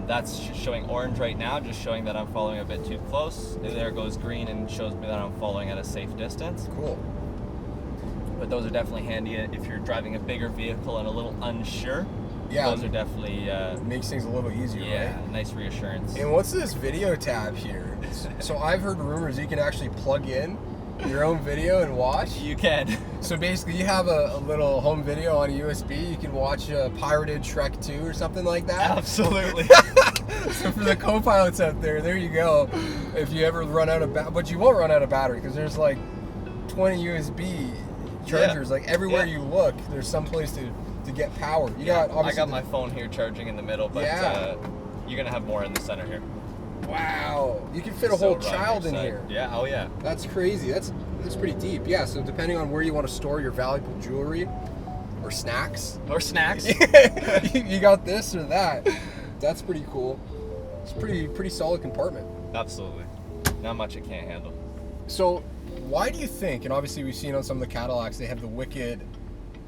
That's showing orange right now, just showing that I'm following a bit too close. There goes green and shows me that I'm following at a safe distance. Cool. But those are definitely handy if you're driving a bigger vehicle and a little unsure. Yeah. Those are definitely... makes things a little easier, yeah, right? nice reassurance. And what's this video tab here? So I've heard rumors you can actually plug in your own video and watch. You can. So basically you have a little home video on a USB. You can watch pirated Shrek 2 or something like that. Absolutely. So for the co-pilots out there you go. If you ever run out of but you won't run out of battery because there's like 20 USB chargers. Like everywhere you look, there's some place to get power. I got my phone here charging in the middle, but you're gonna have more in the center here. Wow, you can fit a whole child in here. Yeah, oh yeah. That's crazy. That's pretty deep. Yeah, so depending on where you want to store your valuable jewelry or snacks. You got this or that. That's pretty cool. It's pretty solid compartment. Absolutely. Not much it can't handle. So why do you think, and obviously we've seen on some of the Cadillacs, they have the wicked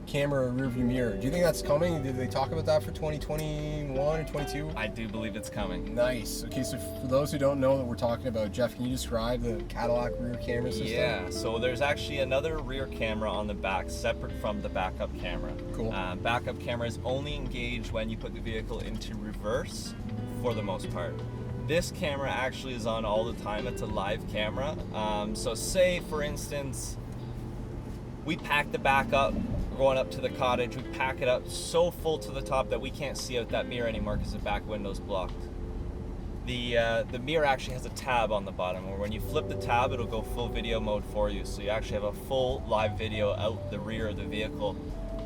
camera rearview mirror. Do you think that's coming? Did they talk about that for 2021 or 22? I do believe it's coming. Nice. Okay, so for those who don't know what we're talking about, Jeff, can you describe the Cadillac rear camera system? Yeah, so there's actually another rear camera on the back separate from the backup camera. Cool. Backup camera is only engaged when you put the vehicle into reverse for the most part. This camera actually is on all the time. It's a live camera. So say, for instance, we pack the back up, going up to the cottage, we pack it up so full to the top that we can't see out that mirror anymore because the back window's blocked. The mirror actually has a tab on the bottom where when you flip the tab, it'll go full video mode for you. So you actually have a full live video out the rear of the vehicle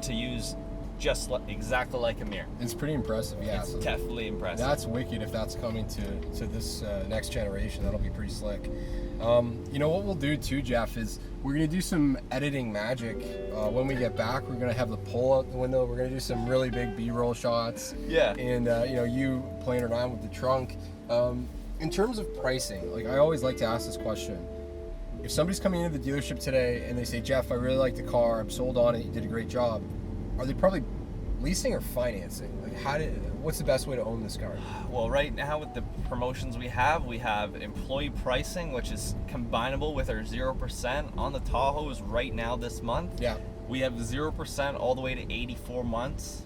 to use just exactly like a mirror. It's pretty impressive, yeah. It's definitely impressive. That's wicked if that's coming to this next generation. That'll be pretty slick. You know what we'll do too, Jeff, is we're going to do some editing magic. When we get back, we're going to have the pull out the window. We're going to do some really big B-roll shots. Yeah. And, you playing around with the trunk. In terms of pricing, like I always like to ask this question. If somebody's coming into the dealership today and they say, Jeff, I really like the car. I'm sold on it. You did a great job. Are they probably leasing or financing? Like what's the best way to own this car? Well, right now with the promotions we have employee pricing, which is combinable with our 0% on the Tahoes right now this month. Yeah. We have 0% all the way to 84 months.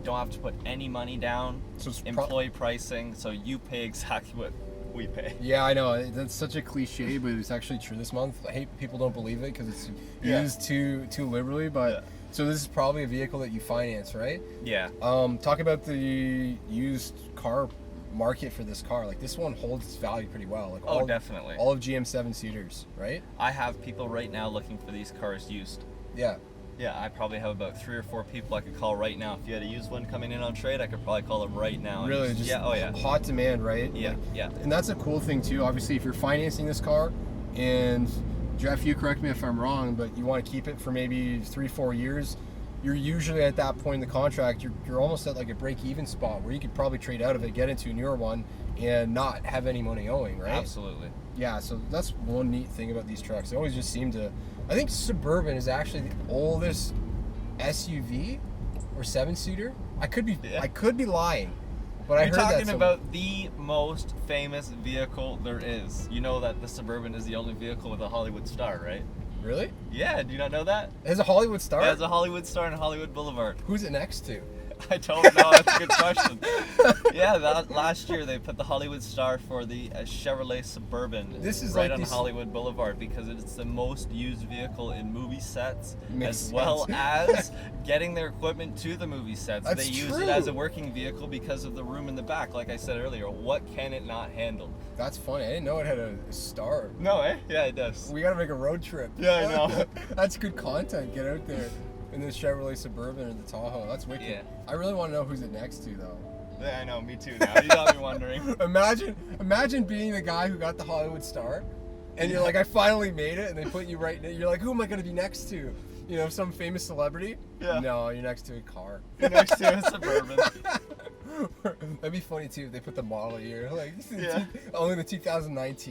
Don't have to put any money down. So it's employee pricing, so you pay exactly what we pay. Yeah, I know. That's such a cliche, but it's actually true this month. I hate people don't believe it because it's used too liberally, but... Yeah. So this is probably a vehicle that you finance, right? Yeah. Talk about the used car market for this car. Like this one holds its value pretty well. Like definitely. All of GM 7-seaters, right? I have people right now looking for these cars used. Yeah. Yeah, I probably have about 3 or 4 people I could call right now. If you had a used one coming in on trade, I could probably call them right now. Really? Just hot demand, right? Yeah, yeah. And that's a cool thing too. Obviously, if you're financing this car and Jeff, you correct me if I'm wrong, but you want to keep it for maybe 3-4 years, you're usually at that point in the contract, you're almost at like a break-even spot where you could probably trade out of it, get into a newer one, and not have any money owing, right? Absolutely. Yeah, so that's one neat thing about these trucks. They always just seem to... I think Suburban is actually the oldest SUV or 7-seater. I could be lying. But I heard that. You're talking about the most famous vehicle there is. You know that the Suburban is the only vehicle with a Hollywood star, right? Really? Yeah, do you not know that? It has a Hollywood star? It has a Hollywood star in Hollywood Boulevard. Who's it next to? I don't know. That's a good question. Yeah, last year they put the Hollywood star for the Chevrolet Suburban right on Hollywood Boulevard because it's the most used vehicle in movie sets, as well as getting their equipment to the movie sets. That's they use it as a working vehicle because of the room in the back. Like I said earlier, what can it not handle? That's funny. I didn't know it had a star. No, eh? Yeah, it does. We gotta make a road trip. Yeah, I know. That's good content. Get out there. In the Chevrolet Suburban or the Tahoe. That's wicked. Yeah. I really want to know who's it next to, though. Yeah, I know. Me too now. You got me wondering. Imagine being the guy who got the Hollywood star, and you're like, I finally made it, and they put you right in it. You're like, who am I going to be next to? You know, some famous celebrity? Yeah. No, you're next to a car. You're next to a Suburban. That'd be funny, too, if they put the model year. Like, yeah. Only the 2019.